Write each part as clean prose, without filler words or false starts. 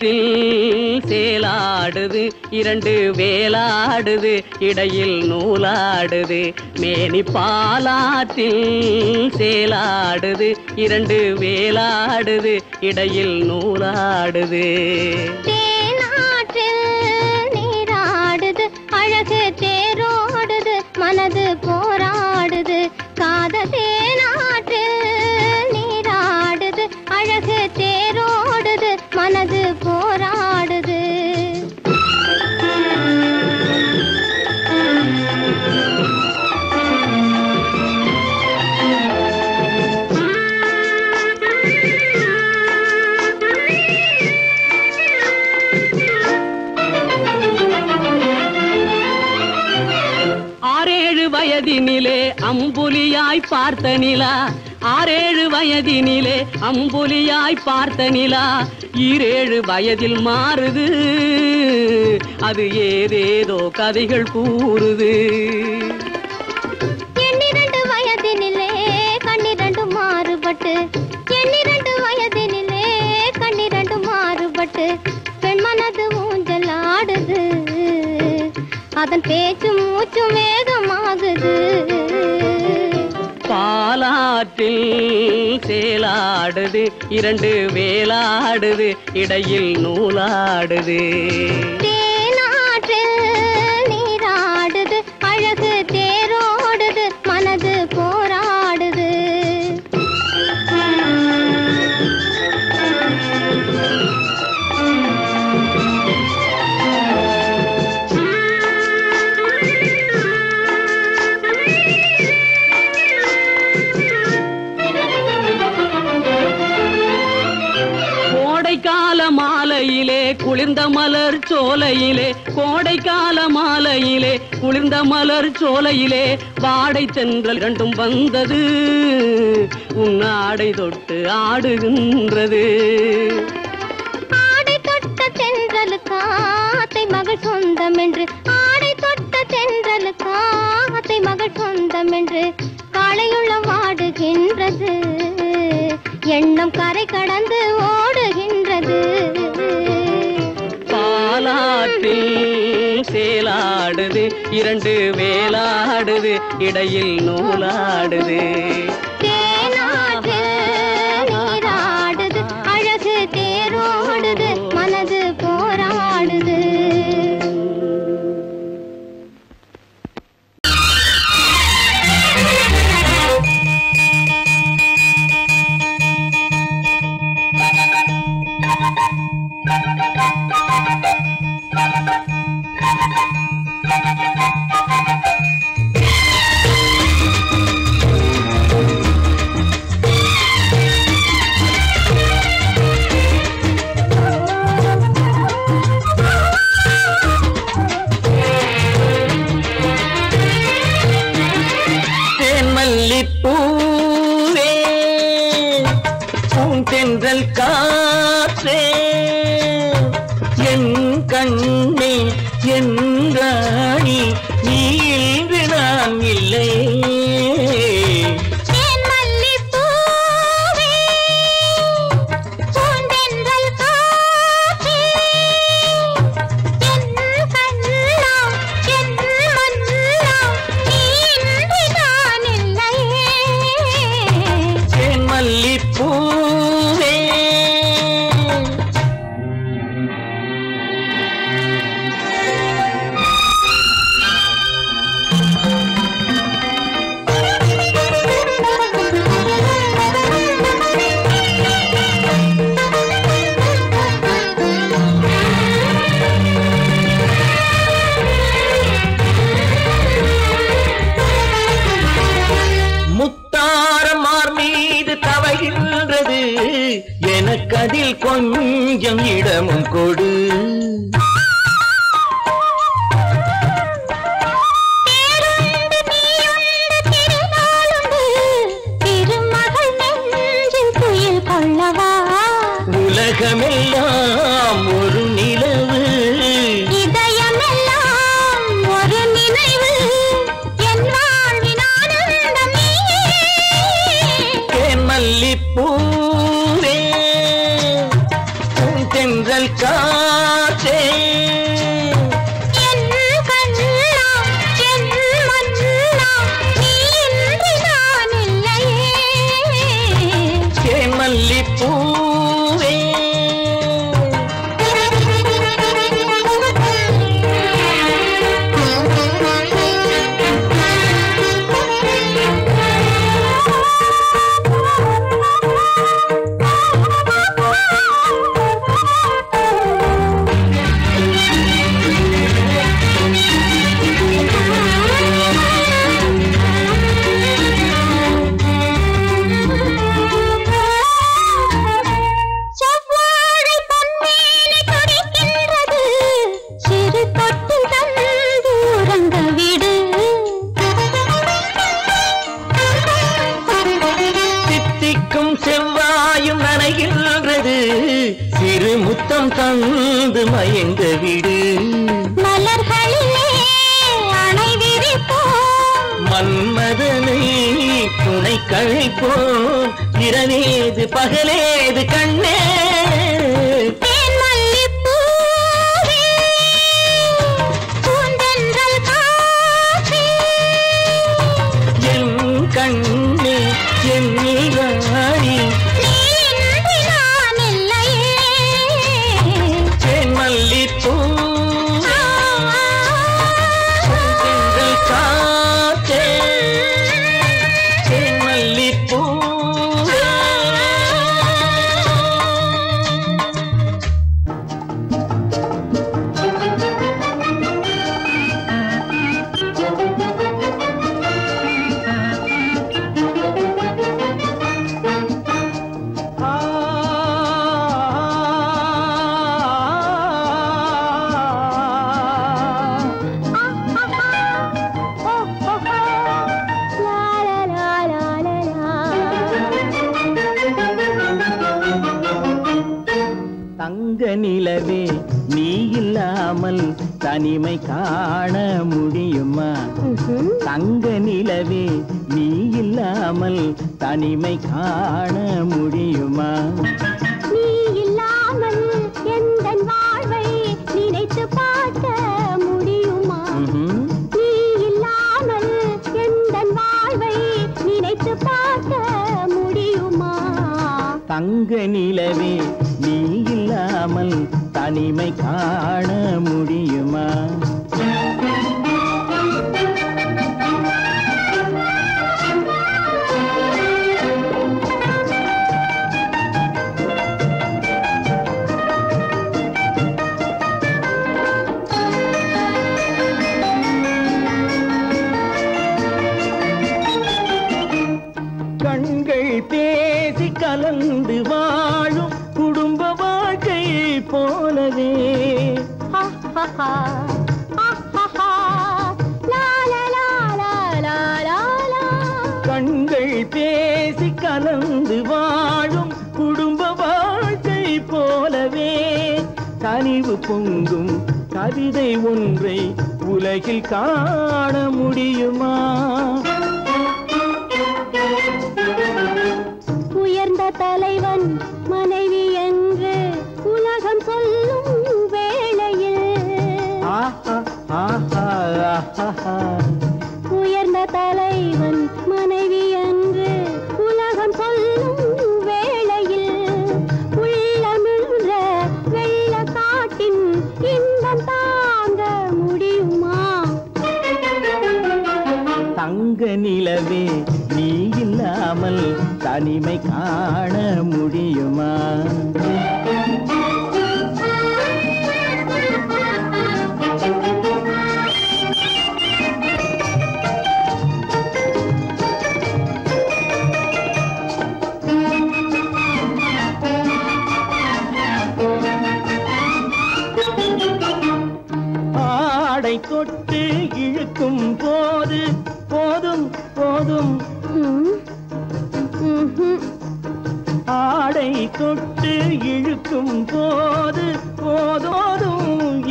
பாலாற்றில் சேலாடுது இரண்டு வேலாடுது இடையில் நூலாடுது மேனி பாலாற்றில் சேலாடுது இரண்டு வேலாடுது இடையில் நூலாடுது தேனாற்றில் நீராடுது அழகு தேரோடுது மனது போராடுது காதல் தேனாற்றில் நீராடுது அழகு தேரோடுது மனது போராடுது வயதினிலே அம்புலியாய் பார்த்த நிலா 6-7 வயதினிலே அம்புலியாய் பார்த்த நிலா 7 வயதில் மாறுது அது ஏதேதோ கதைகள் கூறுது 12 வயதினிலே கண்ணிரண்டு மாறுபட்டு 12 வயதினிலே கண்ணிரண்டு மாறுபட்டு பெண் மனது ஊஞ்சல் ஆடுது அதன் பேச்சு மூச்சு வேகமாகுது பாலாற்றில் சேலாடுது இரண்டு வேலாடுது இடையில் நூலாடுது தேனாற்றில் நீராடுது அழகு தேரோடுது மனது போராடுது மாலையிலே குளிர்ந்த மலர் சோலையிலே கோடைக்கால மாலையிலே குளிர்ந்த மலர் சோலையிலே வாடை தென்றல் இரண்டும் வந்தது உன்னாடை தொட்டு ஆடுகின்றது ஆடை தொட்ட தென்றலுக்கு ஆத்தை மகள் சொந்தம் என்று ஆடை தொட்ட தென்றலுக்கு ஆத்தை மகள் சொந்தம் என்று காளையுள்ள வாடுகின்றது எண்ணம் கரை கடந்து ஓடுகின்றது பாலாற்றில் சேலாடுது இரண்டு வேலாடுது இடையில் நூலாடுது தேனாற்றில் நீராடுது அழகு தேரோடுது மனது போராடுது பூவே பூந்தென்றல் காற்றே என் கண்ணே என் ராணி நீ இன்று நான் இல்லை எனக்கதில் கொஞ்சம் இடமும் கொடு உலகமெல்லாம் ஒரு நிலவு இதயமெல்லாம் ஒரு நினைவு என் வாழ்வின் ஆனந்தம் தேன் மல்லிப்பூவே தென்றல் கா முத்தம் தந்து மயங்க விடு மலர்களிலே அணை விரிப்போம் மன்மதனை துணை கழிப்போம் இரவேது பகலேது கண்ணே கண்ணே என் நீராடி மல்லிப்பூ காத்தே மல்லிப்பூ தங்க நிலவே நீ இல்லாமல் தனிமை காண முடியுமா தங்க நிலவே நீ இல்லாமல் தனிமை காண முடியுமா நீ இல்லாமல் எந்தன் வாழ்வை நினைத்து பார்க்க முடியுமா நீ இல்லாமல் எந்தன் வாழ்வை நினைத்து பார்க்க முடியுமா தங்க நிலவே நீ இல்லாமல் தனிமை காண முடியுமா கண்கள் பேசி கலந்து வாழும் குடும்ப வாழ்க்கை போலவே கண்கள் பேசி கலந்து வாழும் குடும்ப வாழ்க்கை போலவே கனிவு பொங்கும் கவிதை ஒன்றை உலகில் காண முடியுமா உயர்ந்த தலைவன் மனைவி என்று உலகம் சொல்லும் வேளையில் உயர்ந்த தலைவன் மனைவி என்று உலகம் சொல்லும் வேளையில் உள்ளமிழ்ந்த வெள்ள காட்டின் இன்பம் தாங்க முடியுமா தங்க நிலவே நீ இல்லாமல் தனிமை காண முடியுமா ஆடை தொட்டு இழுக்கும் போது போதும் போதும் ஆடை தொட்டு இழுக்கும் போது போதோதும்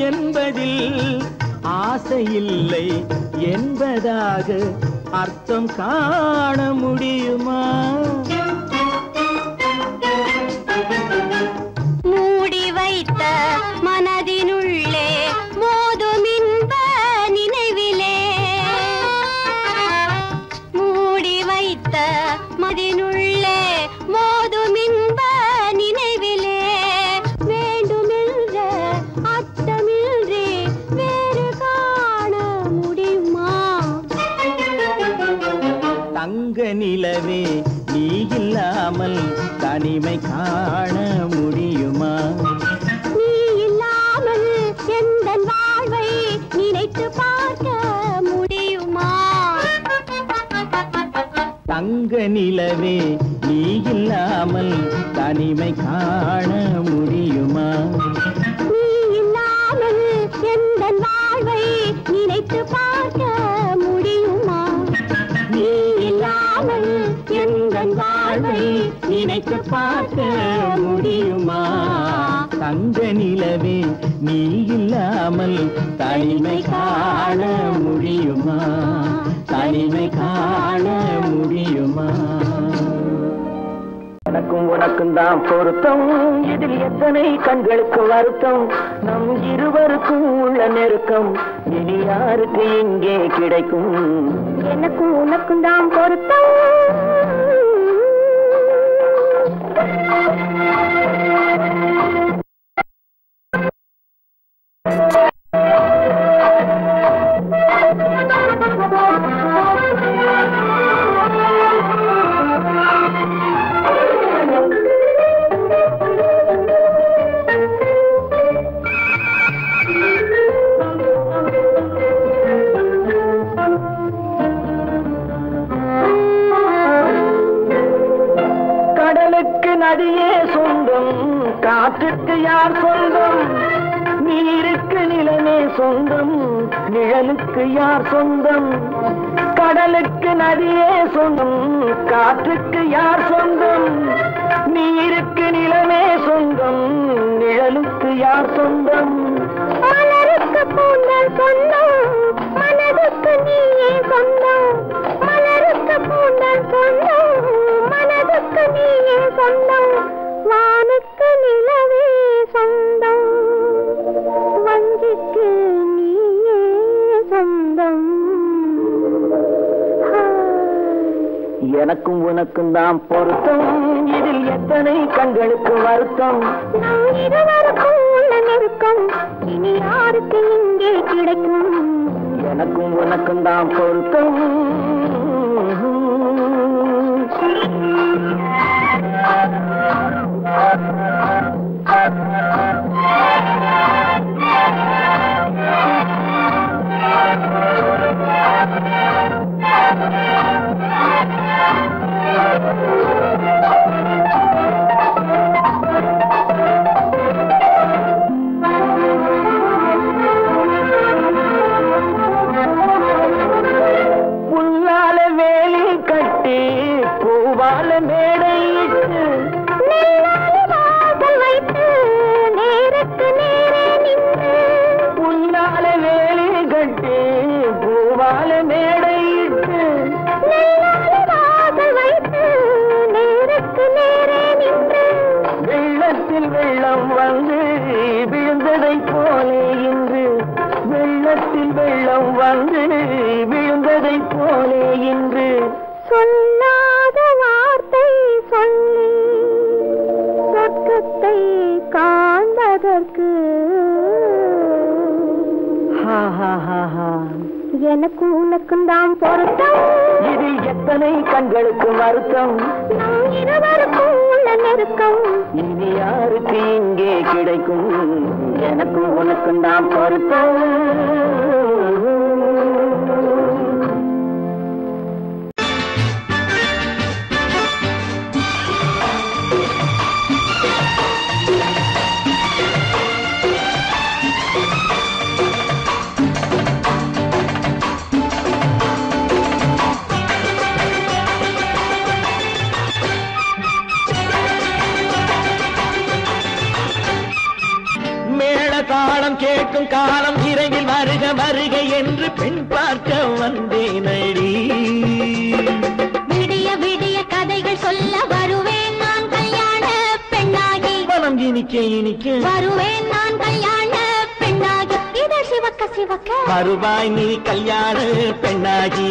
என்பதில் ஆசையில்லை என்பதாக அர்த்தம் காண முடியுமா மூடி வைத்த மனதினுள்ளே மோதும் இன்ப நினைவிலே மூடி வைத்த மனதினுள்ளே மோதும் இன்ப நினைவிலே வேண்டுமென்ற அர்த்தமின்றி வேறு காண முடியுமா தங்க நிலவே நீ இல்லாமல் தனிமை காண முடியுமா நீ இல்லாமல் எந்தன் வாழ்வை நினைத்து பார்க்க முடியுமா தங்க நிலவே நீ இல்லாமல் தனிமை காண முடியுமா நீ இல்லாமல் எந்தன் வாழ்வை நினைத்து பார்க்க முடியுமா நீ இல்லாமல் எந்தன் வாழ்வை நினைத்து பார்க்க முடியுமா தங்க நிலவே நீ இல்லாமல் தனிமை காண முடியுமா? தனிமை காண முடியுமா? எனக்கும் உனக்கும் தான் பொருத்தம், இதில் எத்தனை கண்களுக்கு வருத்தம், நம் இருவருக்கும் உள்ள நெருக்கம் இனி யாருக்கு இங்கே கிடைக்கும்? எனக்கும் உனக்கும் தான் பொருத்தம். நதியே சொந்தம், காற்றுக்கு யார் சொந்தம்? நீருக்கு நிலமே சொந்தம், நிழலுக்கு யார் சொந்தம்? கடலுக்கு நதியே சொந்தம், காற்றுக்கு யார் சொந்தம்? நீருக்கு நிலமே சொந்தம், நிழலுக்கு யார் சொந்தம்? மலருக்கு பூந்தல் சொந்தம், மனதுக்கு நீயே சொந்தம். மலருக்கு பூந்தல் சொந்தம், மனதுக்கு நீயே சொந்தம். வானுக்கு நிலவே சொந்தம், வஞ்சிக்கு நீயே சொந்தம். எனக்கும் உனக்கும் தான் பொருத்தம், இதில் எத்தனை கண்களுக்கு வருத்தம், நம் இருவருக்கும் உள்ள நெருக்கம் இனி யாருக்கு இங்கே கிடைக்கும்? எனக்கும் உனக்கும் தான் பொருத்தம். புல்லால வேலி கட்டி பூவால மேடையிட்டு வைத்து நேருக்கு நேரே நின்று, புல்லால வேலி கட்டி பூவால மேடையிட்டு வைத்து நேருக்கு நேரே நின்று, வெள்ளத்தில் வெள்ளம் வந்து விழுந்ததை போலே இன்று, வெள்ளத்தில் வெள்ளம் வந்து விழுந்ததை போலே இன்று, சொல்லாத வார்த்தை சொல்லி சொர்க்கத்தை காண்பதற்கு எனக்கும் உனக்கும் தான் பொருத்தம், இது எத்தனை கண்களுக்கு வருத்தம், நம் இருவருக்கும் உள்ள நெருக்கம் இனி யாருக்கு இங்கே கிடைக்கும்? எனக்கும் உனக்கும் தான் பொருத்தம். தாளம் கேட்கும் காலம் இரவில் வருக வருக என்று பெண் பார்க்க வந்தேனடி. விடிய விடிய கதைகள் சொல்ல வருவேன் நான் கல்யாண பெண்ணாகி, மனம் இனிக்க இனிக்க வருவேன் நான் கல்யாண பெண்ணாகி, இதழ் சிவக்க சிவக்க வருவாய் நீ கல்யாண பெண்ணாகி.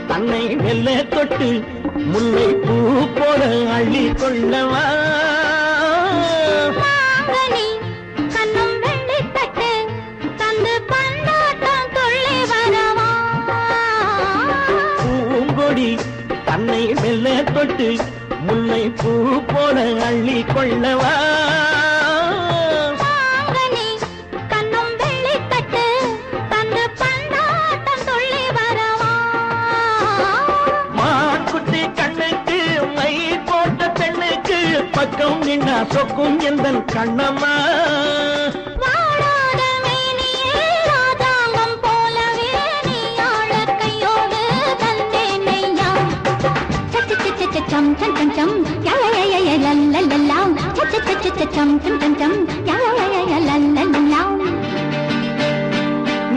தன்னை வெல்ல தொட்டு முல்லை பூ போல அள்ளி கொள்ளவா, கண்ணும் வெள்ளி தட்டு தந்து பந்தாட்டம் துள்ளி வரவா, பூங்கொடி தன்னை வெல்ல தொட்டு முல்லை பூ போல அள்ளி கொள்ளவா, கண்ணும் வெள்ளி தட்டு தந்து பந்தாட்டம் துள்ளி கண்ணம்மா வாடாத மேனியே ராஜாங்கம் போலவே நீ ஆள கையோடு தந்தேனையா சம் சம் சம் சம் யா யா யா யா லல்லல்லா சம் சம் சம் யா யா யா லல்லல்லா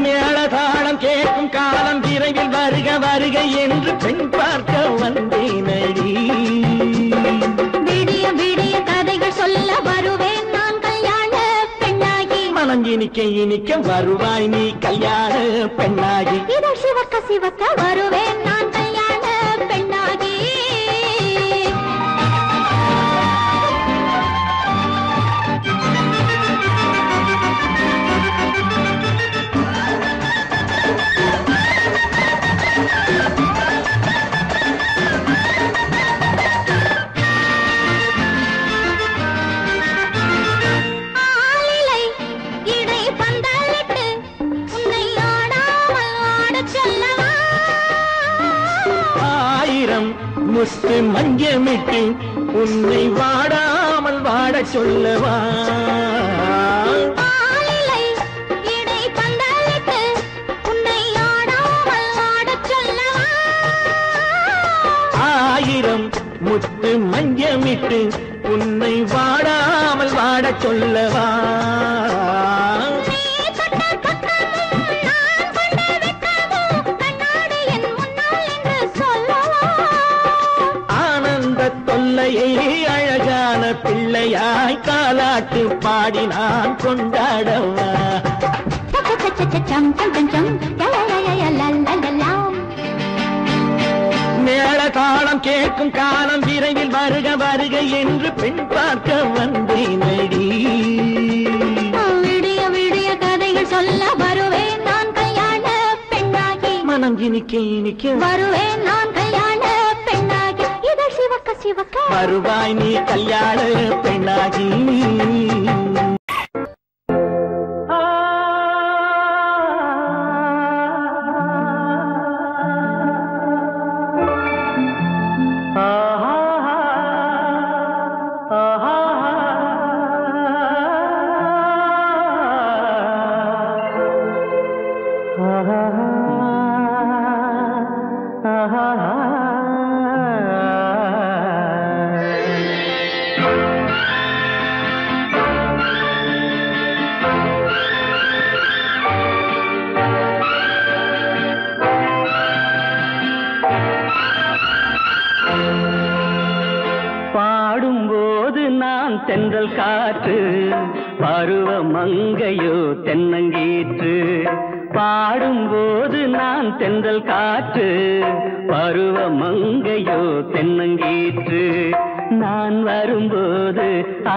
மேளதாளம் கேட்கும் காலம் விரைவில் வருக வருக என்று பெண் பார்க்க வந்தேனடி விடிய விடிய கதைகள் சொல்ல வருவேன் நான் கல்யாண பெண்ணாகி மனம் இனிக்க இனிக்க வருவாய் நீ கல்யாண பெண்ணாகி இதழ் சிவக்க சிவக்க வருவேன் நான் கல்யாண பெண்ணாகி ஆளிலை இடை பந்தலிட்டு உன்னை ஆடாமல் ஆடச் சொல்லவா ஆயிரம் முத்து மஞ்சமிட்டு உன்னை வாடாமல் வாடச் சொல்லவா ஆளிலை இடை பந்தலிட்டு உன்னை ஆடாமல் ஆடச் சொல்லவா ஆயிரம் முத்து மஞ்சமிட்டு உன்னை வாடாமல் வாடச் சொல்லவா நீ தொட்ட பக்கமும் நான் கொண்ட வெட்கமும் கண்ணாடி என் முன்னால் என்று சொல்லவா ஆனந்த தொல்லையை அழகான பிள்ளையாய் காலாட்டு பாடி நான் கொண்டாடவா சம் சம் சம் சம் யா யா யா யா லல்லல்லா மேளதாளம் கேட்கும் காலம் விரைவில் வருக வருக என்று பெண் பார்க்க வந்தேனடி விடிய விடிய கதைகள் சொல்ல வருவேன் நான் கல்யாண பெண்ணாகி மனம் இனிக்க இனிக்க வருவேன் நான் கல்யாண பெண்ணாகி இதழ் சிவக்க சிவக்க வருவாய் நீ கல்யாண பெண்ணாகி பாடும்போது நான் தென்றல் காற்று பருவ மங்கையோ தென்னங்கீற்று பாடும்போது நான் தென்றல் காற்று பருவ மங்கையோ தென்னங்கீற்று நான் வரும்போது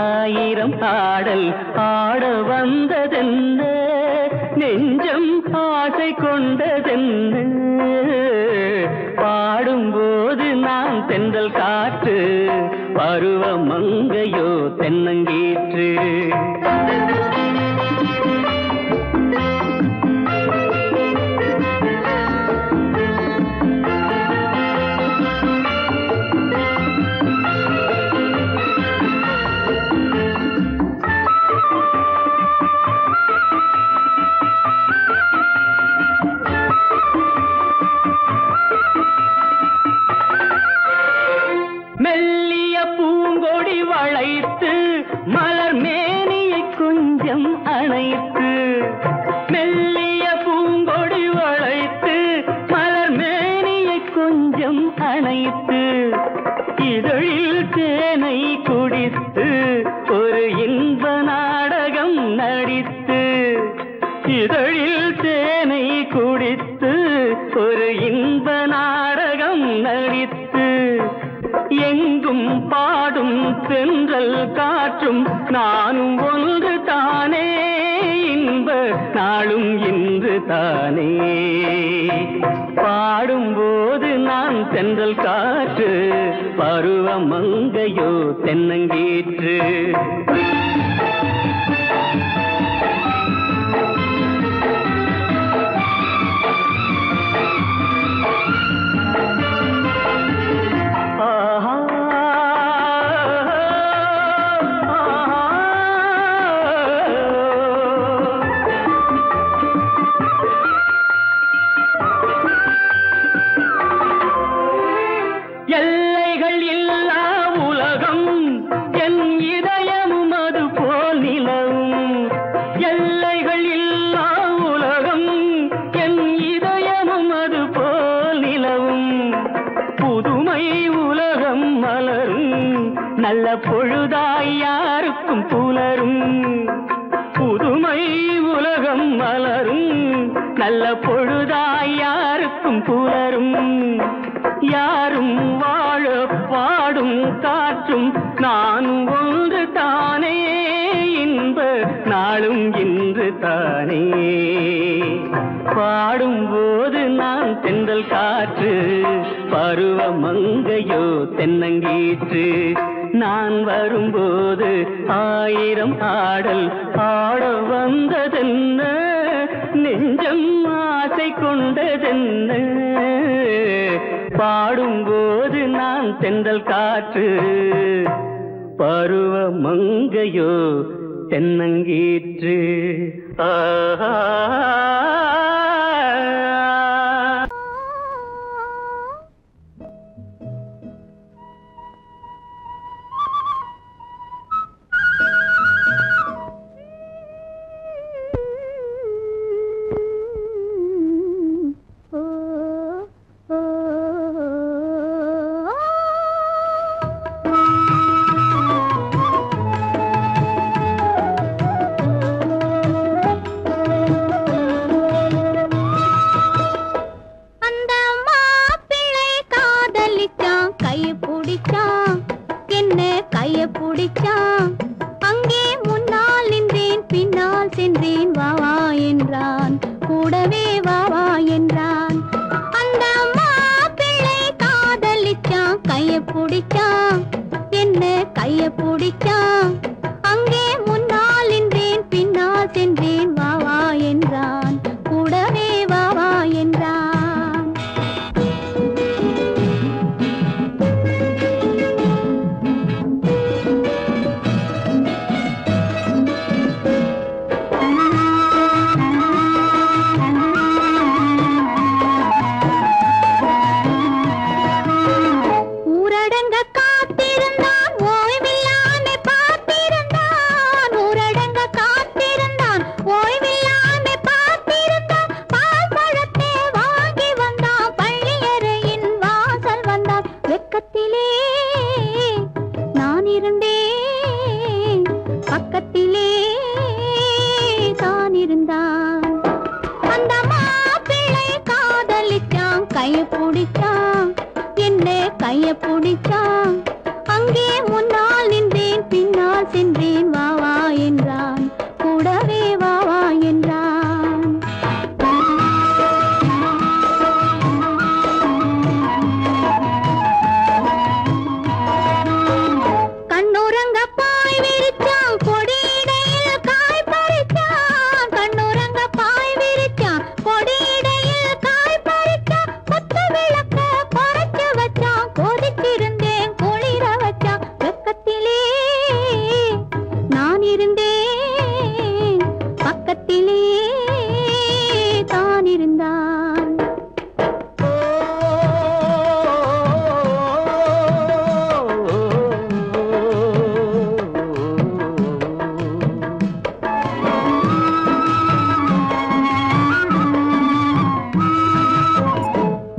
ஆயிரம் பாடல் ஆட வந்ததென்ன நெஞ்சம் ஆசை கொண்டதென்ன பாடும்போது நான் தென்றல் காற்று பருவ மங்கையோ தென்னங்கீற்று மெல்லிய பூங்கொடி வளைத்து மலர் மேனியை கொஞ்சம் அணைத்து மெல்லிய பூங்கொடி வளைத்து மலர் மேனியை கொஞ்சம் அணைத்து இதழில் தேனை குடித்து ஒரு இன்ப நாடகம் நடித்து இதழில் தேனை குடித்து ஒரு இன்ப நாடகம் நடித்து எங்கும் பாடும் தென்றல் காற்றும் நானும் ஒன்று தானே இன்ப நாளும் இன்று தானே பாடும்போது நான் தென்றல் காற்று பருவ மங்கையோ தென்னங்கீற்று நல்ல பொழுதாய் யாருக்கும் புலரும் யாரும் வாழ பாடும் காற்றும் நானும் ஒன்று தானே இன்ப நாளும் இன்று தானே பாடும்போது நான் தென்றல் காற்று பருவ மங்கையோ தென்னங்கீற்று நான் வரும்போது ஆயிரம் ஆடல் ஆட வந்ததென்ன நெஞ்சம் ஆசை கொண்டதென்ன பாடும்போது நான் தென்றல் காற்று பருவ மங்கையோ தென்னங்கீற்று ஆஹா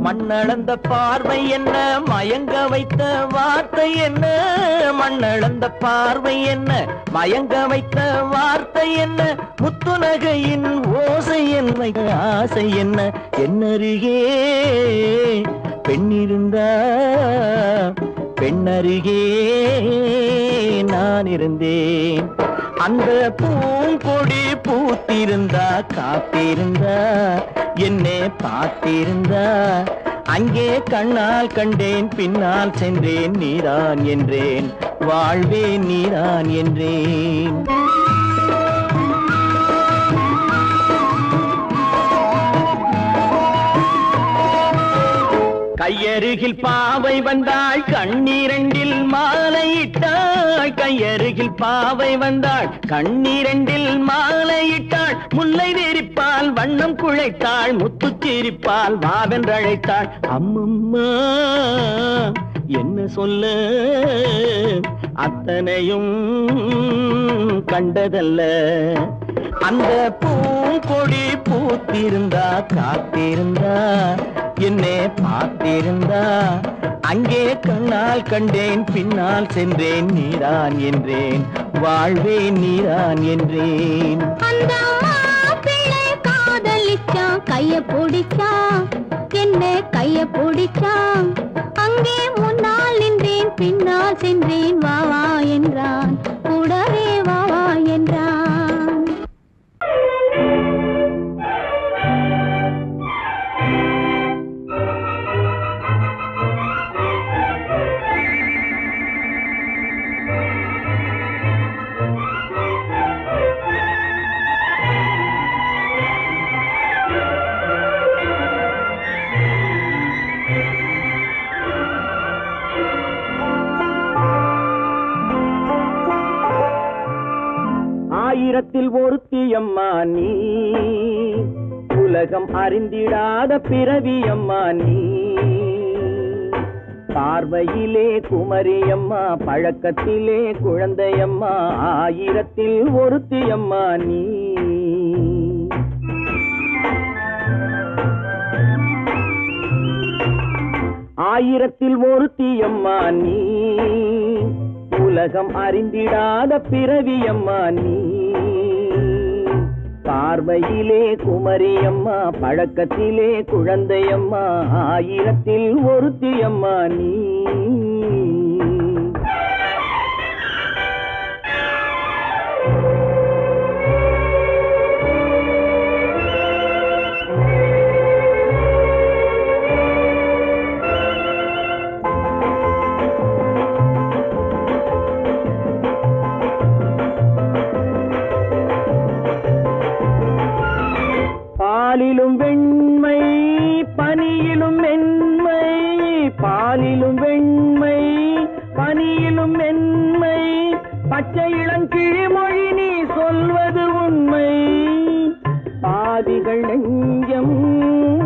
மண்ணளந்த பார்வை என்ன மயங்க வைத்த வார்த்தை என்ன மண்ணளந்த பார்வை என்ன மயங்க வைத்த வார்த்தை என்ன முத்துநகையின் ஓசை என்ன ஆசை என்ன என்னருகே பெண்ணிருந்தா பெண்ணருகே நான் இருந்தேன் அந்த பூங்கொடி பூத்திருந்தா காத்திருந்தா என்னை பார்த்திருந்தா அங்கே கண்ணால் கண்டேன் பின்னால் சென்றேன் நீதான் என்றேன் வாழ்வே நீதான் என்றேன் கையருகில் பாவை வந்தாள் கண்ணீரண்டில் மாலையிட்டாள் கையருகில் பாவை வந்தாள் கண்ணீரண்டில் மாலையிட்டாள் முல்லை வெறிப்பால் வண்ணம் குழைத்தாள் முத்துச்சிரிப்பால் வாவென்றழைத்தாள் அம்மம்மா என்ன சொல்ல அத்தனையும் கண்டதல்ல அந்த பூங்கொடி பூத்திருந்தா காத்திருந்தா என்னை பார்த்திருந்தா அங்கே கண்ணால் கண்டேன் பின்னால் சென்றேன் நீதான் என்றேன் வாழ்வே நீதான் என்றேன் அந்த மாப்பிள்ளை காதலிச்சா கைய பிடிச்சான், என்ன கைய பிடிச்சான். அங்கே முன்னால் நின்றேன், பின்னால் சென்றேன், வா வா என்றான், கூடவே வா வா என்றான். ஆயிரத்தில் ஒருத்தியம்மா நீ, உலகம் அறிந்திடாத பிறவியம்மா நீ. பார்வையிலே குமரியம்மா, பழக்கத்திலே குழந்தையம்மா, ஆயிரத்தில் ஒருத்தியம்மா நீ. ஆயிரத்தில் ஒருத்தியம்மா நீ, உலகம் அறிந்திடாத பிறவியம்மா நீ. பார்வையிலே குமரியம்மா, பழக்கத்திலே குழந்தையம்மா, ஆயிரத்தில் ஒருத்தியம்மா நீ. பாலிலும் வெண்மை, பனியிலும் மென்மை, பாலிலும் வெண்மை, பனியிலும் மென்மை, பச்சை இளங்கிழிமொழி நீ சொல்வது உண்மை. பாதிகள் நெஞ்சம்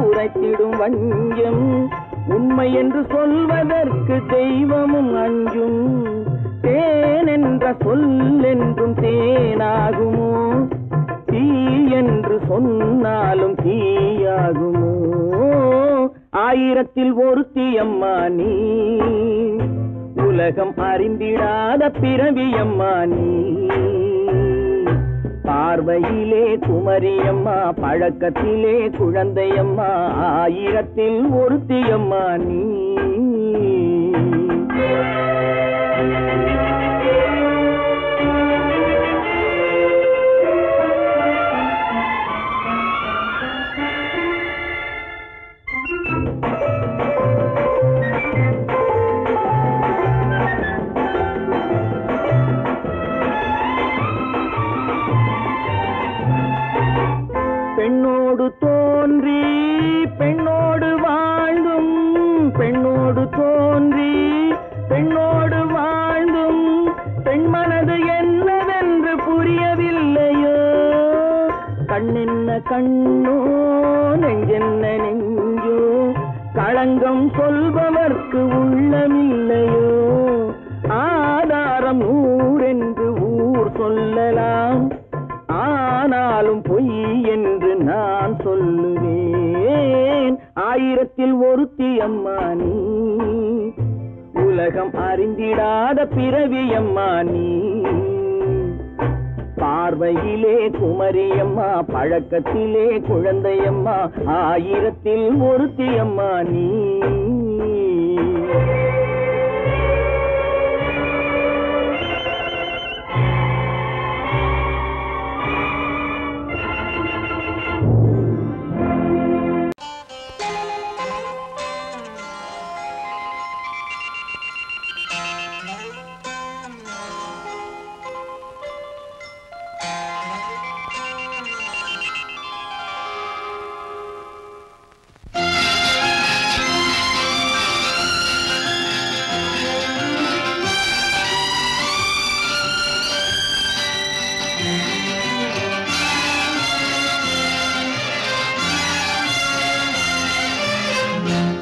உரைத்திடும் வஞ்சம், உண்மை என்று சொல்வதற்கு தெய்வமும் அஞ்சும். தேன் என்ற சொல் என்றும் தேனாகுமோ, தீ என்று சொன்னாலும் தீயாகுமோ. ஆயிரத்தில் ஒருத்தியம்மா நீ, உலகம் அறிந்திடாத பிறவியம்மா நீ. பார்வையிலே குமரியம்மா, பழக்கத்திலே குழந்தையம்மா, ஆயிரத்தில் ஒருத்தியம்மா நீ. பெண்ணோடு தோன்றி பெண்ணோடு வாழ்ந்தும், பெண்ணோடு தோன்றி பெண்ணோடு வாழ்ந்தும், பெண் மனது என்னவென்று புரியவில்லையோ. கண்ணென்ன கண்ணோ, நெஞ்சென்ன நெஞ்சோ, களங்கம் சொல்பவர்க்கு உள்ளமில்லையோ. ஆதாரம் ஊரென்று ஊர் சொல்லலாம், ஆனாலும் பொய் என்று நான் சொல்லுவேன். ஆயிரத்தில் ஒருத்தியம்மா நீ, உலகம் அறிந்திடாத பிறவியம்மா நீ. பார்வையிலே குமரியம்மா, பழக்கத்திலே குழந்தையம்மா, ஆயிரத்தில் ஒருத்தியம்மா நீ.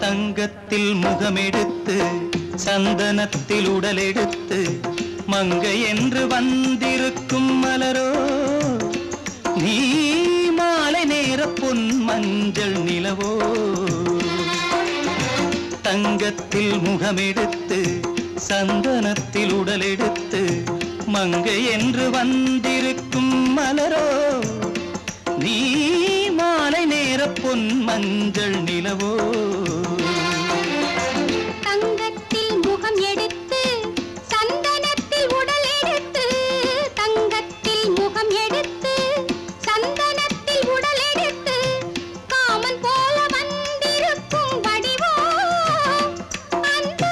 தங்கத்தில் முகமெடுத்து, சந்தனத்தில் உடலெடுத்து, மங்கை என்று வந்திருக்கும் மலரோ, நீ மாலை நேர பொன் மஞ்சள் நிலவோ. தங்கத்தில் முகமெடுத்து, சந்தனத்தில் உடலெடுத்து, மங்கை என்று வந்திருக்கும் மலரோ, நீ மாலை நேர பொன் மஞ்சள் நிலவோ தங்கத்தில் முகம் எடுத்து சந்தனத்தில் உடல் எடுத்து தங்கத்தில் முகம் எடுத்து சந்தனத்தில் உடல் எடுத்து காமன் போல வந்திருக்கும் வடிவோ அந்த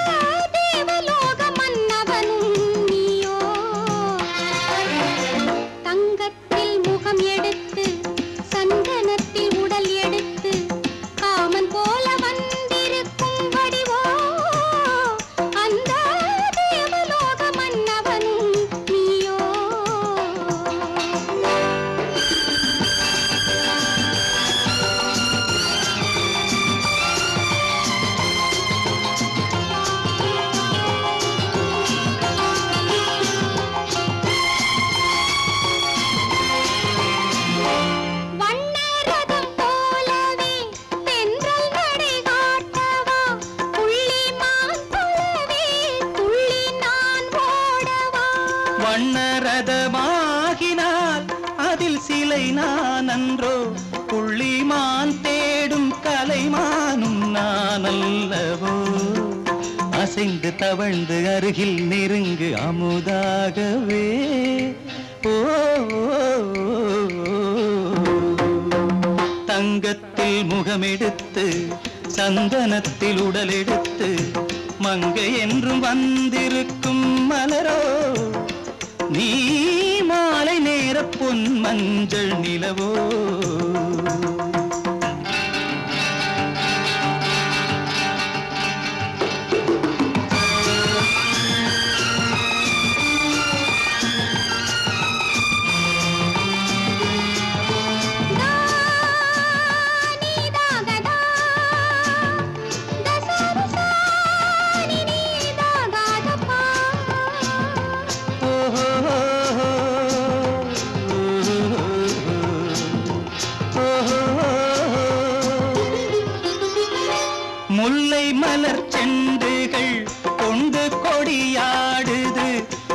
தேவலோக மன்னவனும் நீயோ தங்கத்தில் முகம் எடுத்து சந்தனத்தில் உடல் எடுத்து காமன் போல வந்திருக்கும் வடிவோ அந்த தேவலோக மன்னவனும் நீயோ வண்ணரதம் போலவே தென்றல் நடை காட்டவா புள்ளிமான் போலவே துள்ளி நான் ஓடவா வண்ணரதமாகினால் அதில் சிலை நான் அன்றோ புள்ளிமான் தேடும் கலைமானும் நான் அல்லவோ அசைந்து தவழ்ந்து அருகில் நெருங்கு அமுதாகவே ஓ தங்கத்தில் முகமெடுத்து சந்தனத்தில் உடல் எடுத்து மங்கை என்றும் வந்திருக்கும் மலரோ நீ மாலை நேர பொன் மஞ்சள் நிலவோ முல்லை மலர் செண்டுகள் கொண்டு கொடியாடுது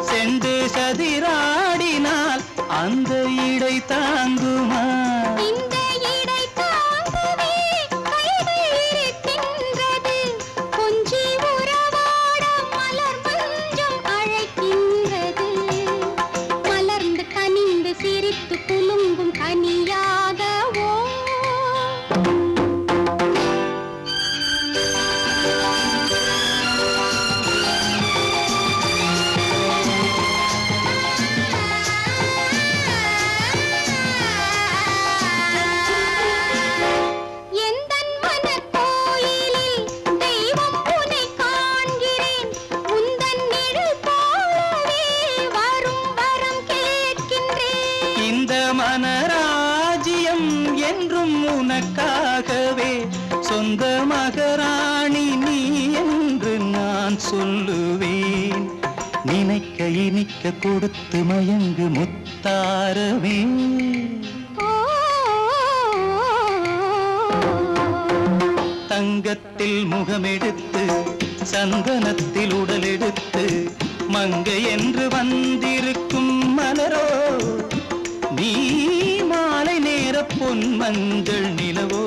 செண்டு சதிராடினால் அந்த இடை தாங்குமா இந்த இடை தாங்கவே கைகள் இருக்கின்றது கொஞ்சி உறவாட மலர் மஞ்சம் அழைக்கின்றது மலர்ந்து கனிந்து சிரித்து குலுங்கும் கனியாகவோ எந்தன் மனக்கோயிலில் தெய்வம் உன்னை காண்கிறேன் உந்தன் நிழல் போலவே வரும் வரம் கேட்கின்றேன் இந்த மனராஜ்யம் என்றும் உனக்காகவே சொந்த மகராணி நீ என்று நான் சொல்லுவேன் நினைக்க இனிக்க கொடுத்து மயங்கு முத்தாரவே தங்கத்தில் முகமெடுத்து சந்தனத்தில் உடல் எடுத்து மங்கை என்று வந்திருக்கும் மலரோ நீ மாலை நேர பொன் மஞ்சள் நிலவோ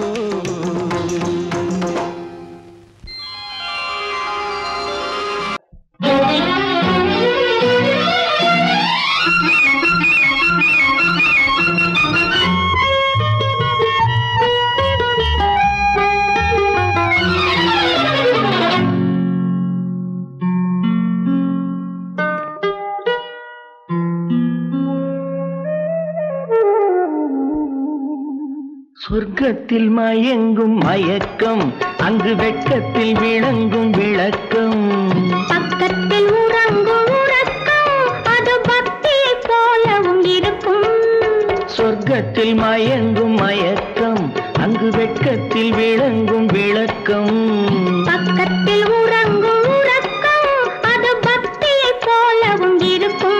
சொர்க்கத்தில் மயங்கும் மயக்கம் அங்கு வெட்கத்தில் விளங்கும் விளக்கம் பக்கத்தில் உறங்கும் உறக்கம் அது பக்தியை போலவும் இருக்கும் சொர்க்கத்தில் மயங்கும் மயக்கம் அங்கு வெட்கத்தில் விளங்கும் விளக்கம் பக்கத்தில் உறங்கும் உறக்கம் அது பக்தியை போலவும் இருக்கும்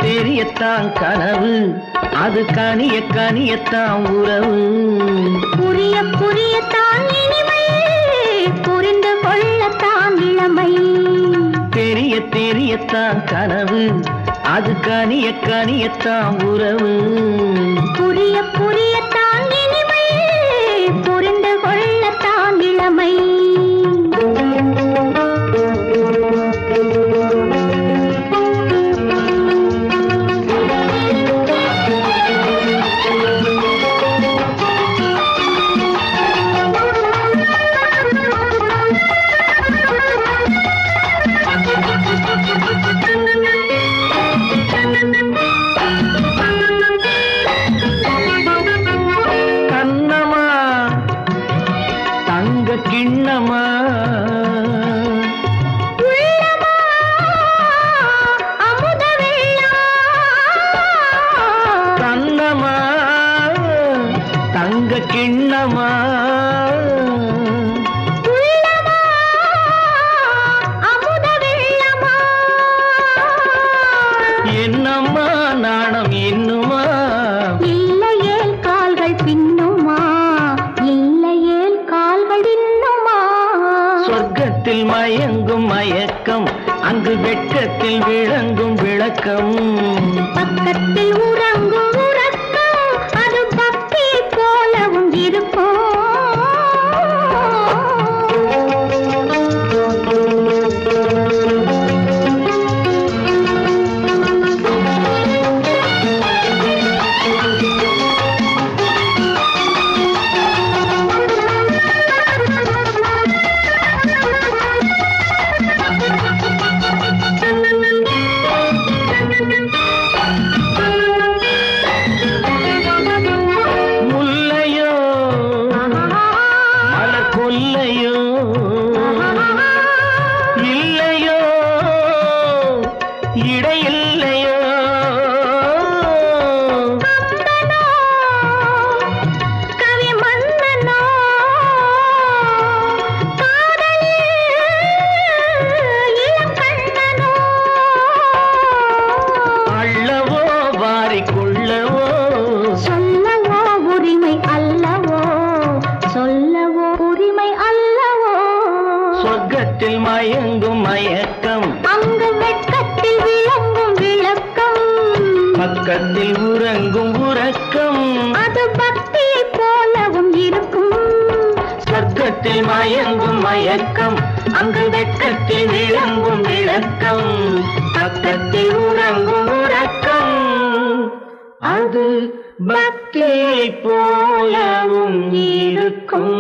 தெரியத்தான் கனவு அது கனிய கனியத்தான் உறவு புரிய புரியத்தான் இனிமை புரிந்து கொள்ளத்தான் இளமை தெரிய தெரியத்தான் கனவு அது கனிய கனியத்தான் உறவு புரிய புரியத்தான் இனிமை புரிந்து கொள்ளத்தான் இளமை கிண்ணமா அமுத கண்ணமா தங்க கிண்ணமா அமுத வெள்ளமா என்னம்மா நாணம் இன்னுமா இல்லையேல் கால்கள் பின்னுமா இல்லையேல் கால்கள் இன்னுமா சொர்க்கத்தில் மயங்கும் மயக்கம் அங்கு வெட்கத்தில் விளங்கும் விளக்கம் பக்கத்தில் உறங்கும் உறக்கம் அது பக்தியை போலவும் இருக்கும் முல்லையோ மலர் கொல்லையோ இல்லையோ இடையில்லையோ கவி மன்னனோ காதலில் இளம் கண்ணனோ அள்ளவோ வாரிக்கொள்ளவோ சொல்லவோ உரிமை அல்லவோ சொல்லவோ உரிமை அல்லவோ சொர்க்கத்தில் மயங்கும் மயக்கம் அங்கு வெட்கத்தில் விளங்கும் விளக்கம் பக்கத்தில் உறங்கும் உறக்கம் அது பக்தியை போலவும் இருக்கும் சொர்க்கத்தில் மயங்கும் மயக்கம் அங்கு வெட்கத்தில் விளங்கும் விளக்கம் பக்கத்தில் உறங்கும் உறக்கம் அது பக்தியை போலவும் இருக்கும்.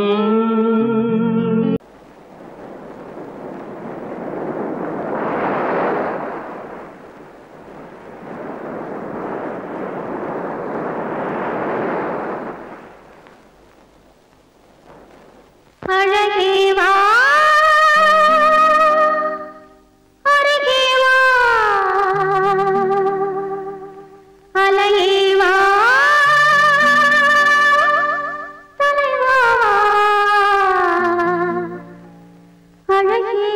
அழகே வா அருகே வா அலையே வா தலைவா அழகே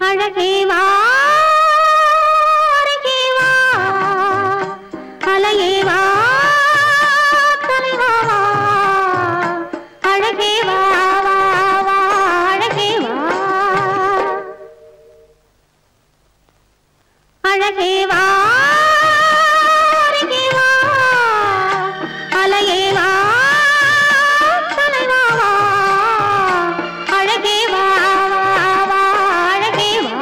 அழகே வா அருகே வா அலையே வா தலைவா அழகே வா வா வா அழகே வா அழகே வா அருகே வா அலையே வா தலைவா அழகே வா அழகே வா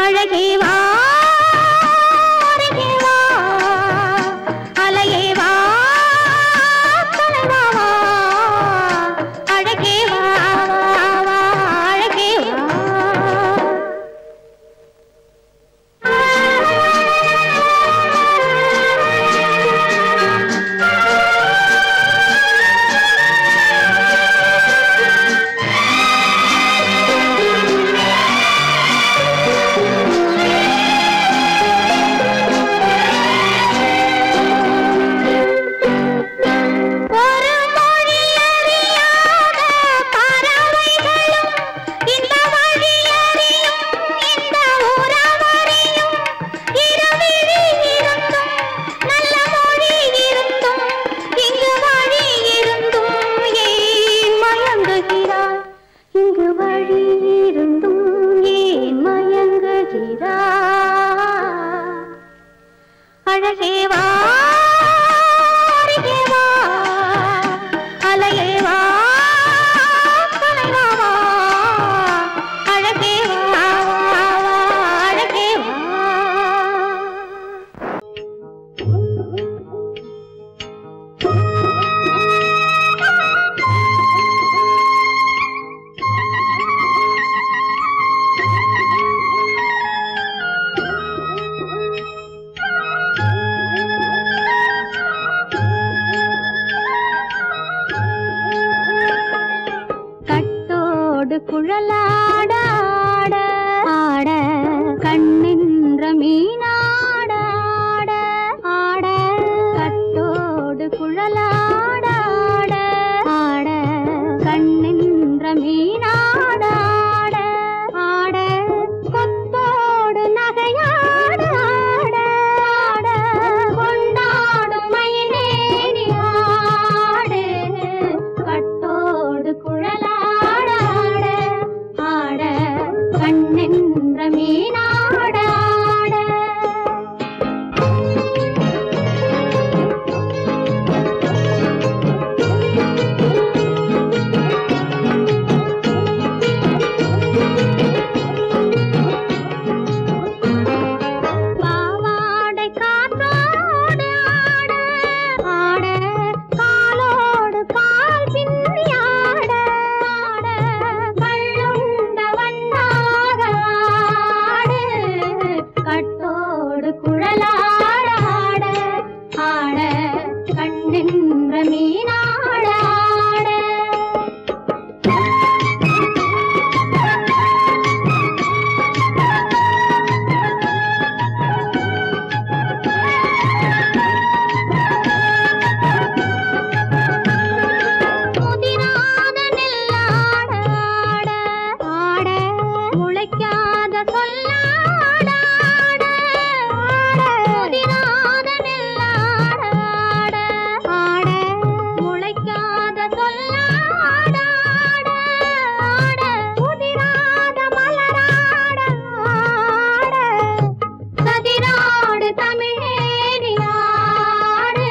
அழகே வா அருகே வா அலையே வா தலைவா வா அழகே வா வா அழகே வா அழகே வா அருகே வா அலையே வா தலைவா வா அழகே வா அழகே வா குழலாட ஆட ஆட கண்ணின்ற மீனாட ஆட ஆட கட்டோடு குழலாட ஆட ஆட கண்ணின்ற மீனாட ஆட ஆட கொத்தோடு நகையாட ஆட ஆட கொண்டாடும் மயிலேறி ஆடு கட்டோடு குழலாட கண்ணென்ற மீனாட பாவாடை காற்றோடு ஆட ஆட காலோடு கால் பின்னி ஆட ஆட கள்ளுண்ட வண்ணாக ஆடு கட்டோடு குழலாட ஆட ஆட கண்ணென்ற மீனாட ஆட முதிராத நெல்லாட ஆட ஆட முளைக்காத சொல்லாட ஆட ஆட முதிராத நெல்லாட ஆட ஆட முளைக்காத சொல்லாட ஆட ஆட முதிராத மலராட ஆட சதிராடு தமிழேறி ஆடு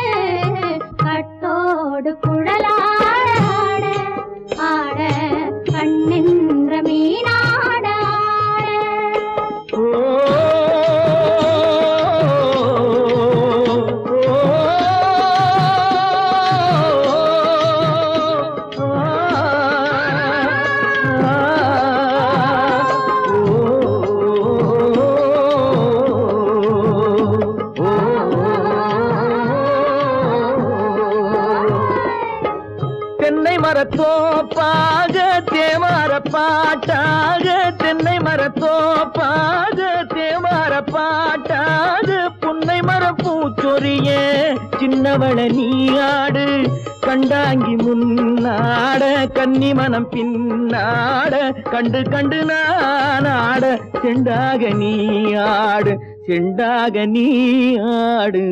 கட்டோடு குழலாட ஆட ஆட கண்ணென்ற மீனாட ஆட தென்னை மரத்தோப்பாக தேமார பாட்டாக தென்னை மரத்தோப்பாக தேமார பாட்டாக புன்னை மரம் பூச்சொரிய சின்னவள நீயாடு கண்டாங்கி முன்னாட கன்னி மனம் பின்னாட கண்டு கண்டு நானாட செண்டாக நீயாடு செண்டாக நீயாடு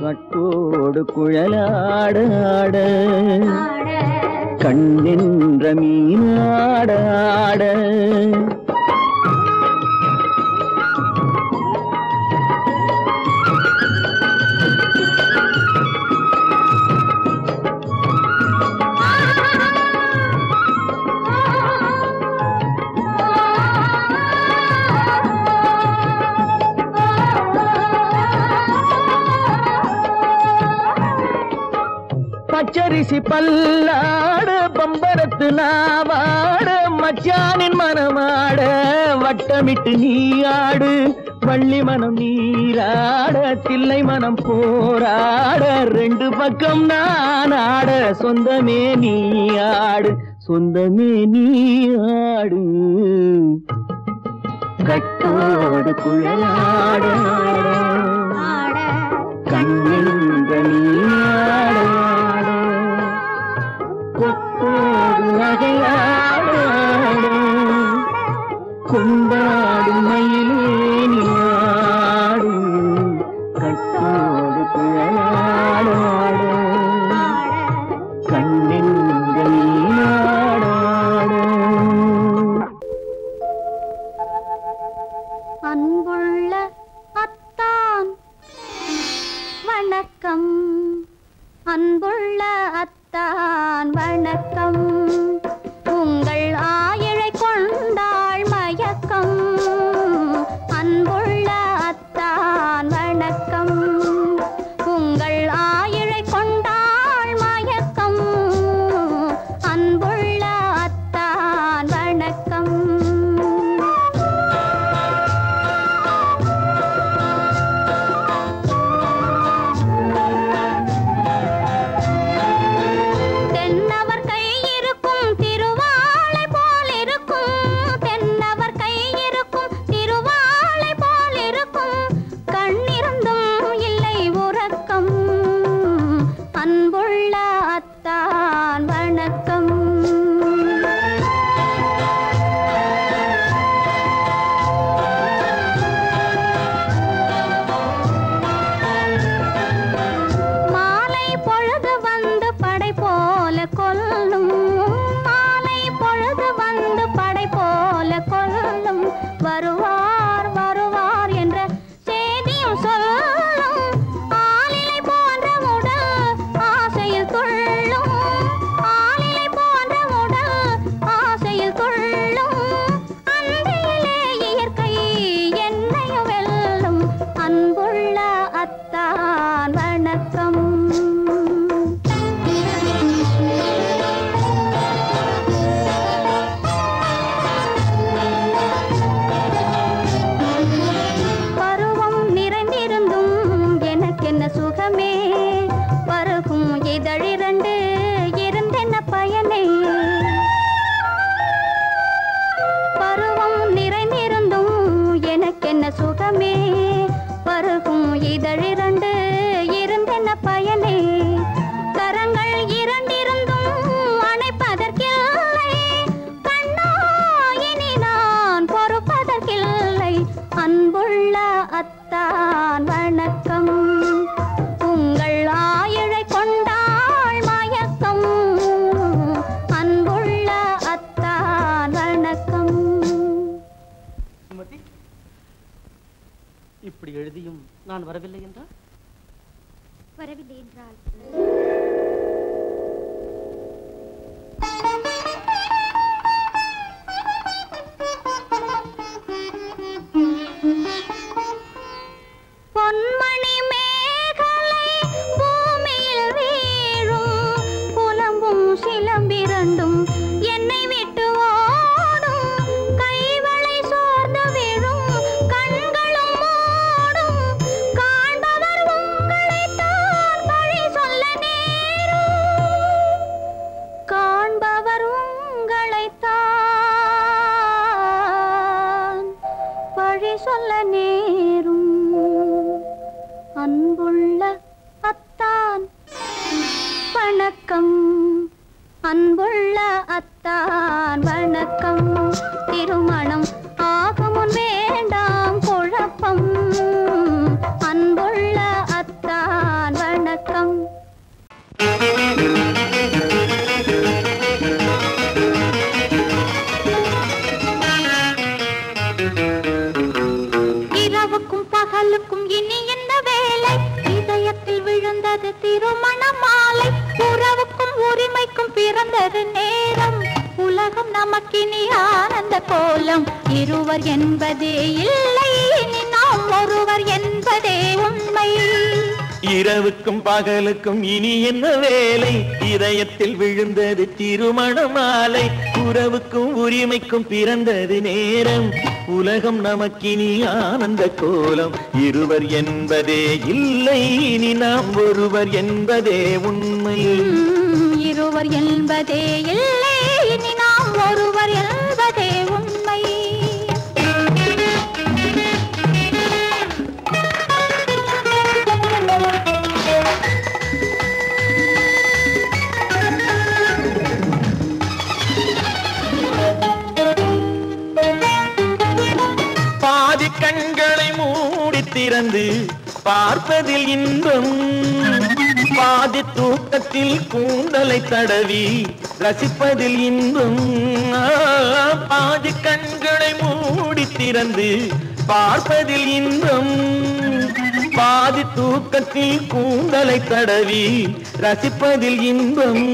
கட்டோடு குழலாட ஆட கண்ணின்ற மீனாட ஆட பச்சரிசி பல்லாடு பம்பரத்து நாவாடு மச்சானின் மனமாட வட்டமிட்டு நீயாடு வள்ளி மனம் நீராட தில்லை மனம் போராட ரெண்டு பக்கம் நான் ஆட சொந்தமே நீயாடு சொந்தமே நீயாடு கட்டோடு குழலாட கண்ணின்ற நீயாட கொத்தோடு நகையாட கொண்டாடு மயிலே நீயாடு கட்டோடு குழலாட கண்ணின்ற நீயாட அன்புள்ள அத்தான் வணக்கம் அன்புள்ள அத்தான் வணக்கம் உங்கள் ஆயிழை கொண்டாள் மயக்கம் அன்புள்ள அத்தான் வணக்கம் உங்கள் ஆயிழை கொண்டாள் மயக்கம் அன்புள்ள அத்தான் வணக்கம் இப்படி எழுதியும் நான் வரவில்லை என்றால் வரவில்லை என்றால் பொன்மணி மேகலை பூமியில் வீழும் புலம்பும் சிலம்பிரண்டும் என்னை விட்டு ஓடும் கைவளை சோர்ந்து விழும் கண்களும் மூடும் காண்பவர் உங்களைத்தான் பழி சொல்ல நேரும் காண்பவர் உங்களைத்தான் பழி சொல்ல நேரும் அன்புள்ள அத்தான் வணக்கம் அன்புள்ள அத்தான் வணக்கம் திருமணம் ஆகமுன் வேண்டாம் குழப்பம் அன்புள்ள அத்தான் வணக்கம் இரவுக்கும் பகலுக்கும் இனி என்ன வேலை இதயத்தில் விழுந்தது திருமண மாலை உறவுக்கும் உரிமைக்கும் பிறந்தது நேரம் உலகம் நமக்கினி ஆனந்த கோலம் இருவர் என்பதே இல்லை இனி நாம் ஒருவர் என்பதே உண்மை இரவுக்கும் பகலுக்கும் இனி என்ன வேலை இதயத்தில் விழுந்தது திருமண மாலை உறவுக்கும் உரிமைக்கும் பிறந்தது நேரம் உலகம் நமக்கினி ஆனந்த கோலம் இருவர் என்பதே இல்லை இனி நாம் ஒருவர் என்பதே உண்மை இருவர் என்பதே இல்லை இனி நாம் ஒருவர் என்பதே உண்மை பாதி கண்களை மூடி திறந்து பார்ப்பதில் இன்பம் பாதி தூக்கத்தில் கூந்தலை தடவி ரசிப்பதில் இன்பம் பாதி கண்களை மூடி திறந்து பார்ப்பதில் இன்பம் பாதி தூக்கத்தில் கூந்தலை தடவி ரசிப்பதில் இன்பம்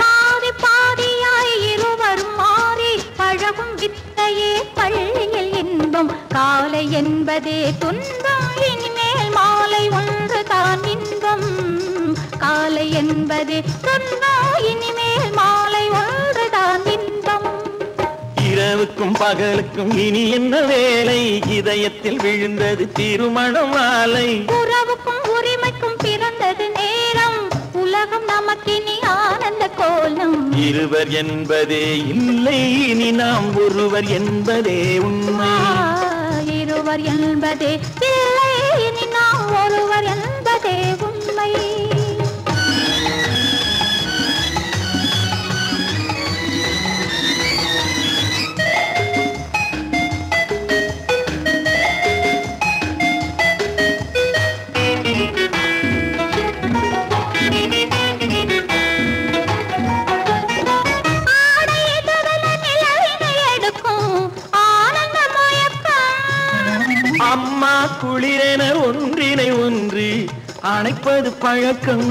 பாதி பாதியாய் இருவரும் மாறி பழகும் வித்தையே பள்ளியில் இன்பம் காலை என்பதே துன்பம் இனிமேல் மாலை ஒன்றுதான் இன்பம் காலை என்பதே துன்பம் இனிமேல் மாலை ஒன்றுதான் இன்பம் இரவுக்கும் பகலுக்கும் இனி என்ன வேலை இதயத்தில் விழுந்தது திருமண மாலை உறவுக்கும் உரிமைக்கும் பிறந்தது நேரம் உலகம் நமக்கினி ஆனந்த கோலம் இருவர் என்பதே இல்லை இனி நாம் ஒருவர் என்பதே உண்மை இருவர் என்பதே இல்லை இனி நாம் ஒருவர் என்பதே உண்மை அம்மா குளிரென ஒன்றினை ஒன்று அணைப்பது பழக்கம்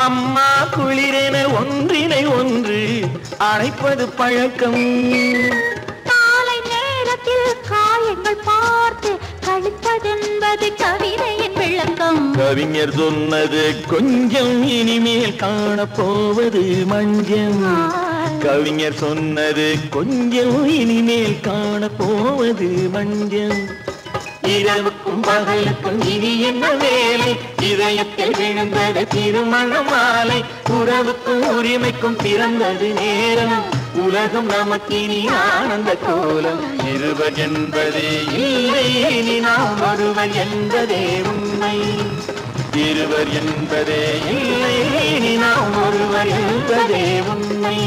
அம்மா குளிரென ஒன்றினை ஒன்று அணைப்பது பழக்கம் காலை நேரத்தில் காயங்கள் பார்த்து கழிப்பதென்பது கவிதையின் விளக்கம் கவிஞர் சொன்னது கொஞ்சம் இனிமேல் காணப்போவது மஞ்சம் கவிஞர் சொன்னது கொஞ்சம் இனிமேல் காணப்போவது மஞ்சம் இரவுக்கும் பகலுக்கும் இனி என்ன வேலை இதயத்தில் விழுந்தது திருமண மாலை உறவுக்கும் உரிமைக்கும் பிறந்தது நேரம் உலகம் நமக்கினி ஆனந்த கோலம் இருவர் என்பதே இல்லை இனி நாம் ஒருவர் என்பதே உண்மை இருவர் என்பதே இல்லை இனி நாம் ஒருவர் என்பதே உண்மை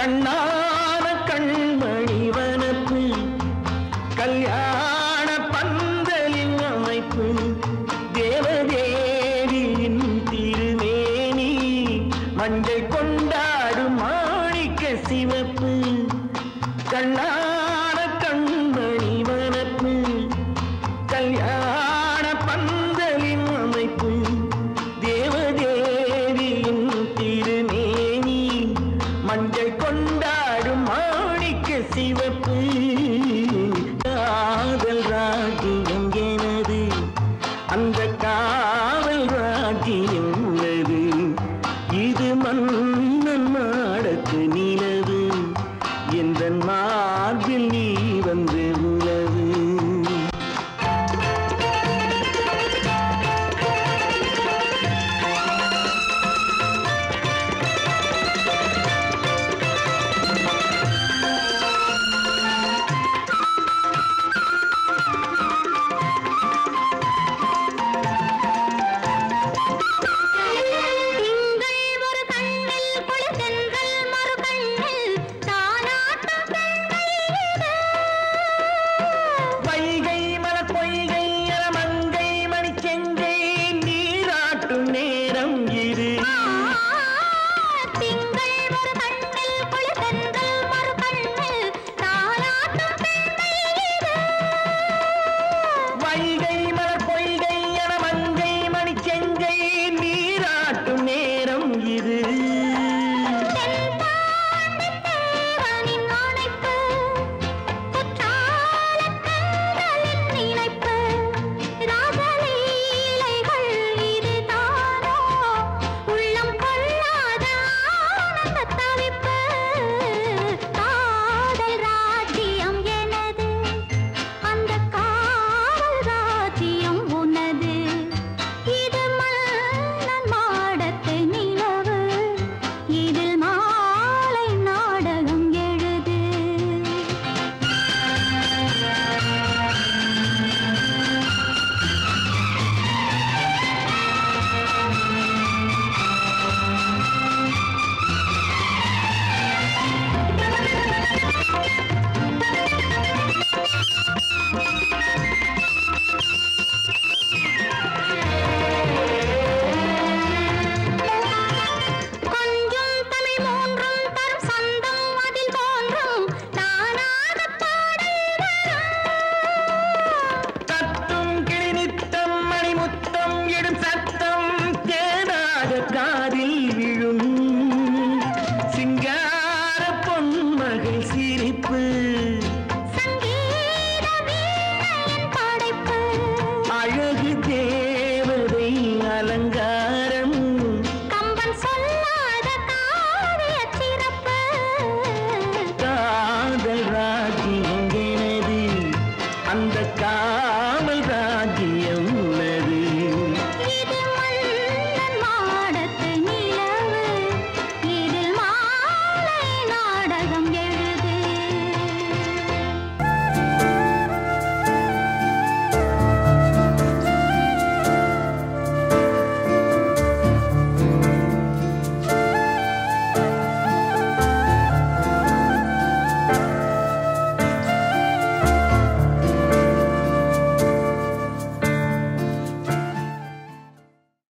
கண்ணான கண்மணி வனப்பு கல்யாண பந்தலின் அமைப்பு தேவதேவியின் திருமேனி மஞ்சள் கொண்டாடும் மாணிக்க சிவப்பு கண்ணான கண்மணி வனப்பு கல்யாண பந்தலின் அமைப்பு தேவதேவியின் திருமேனி மஞ்சள்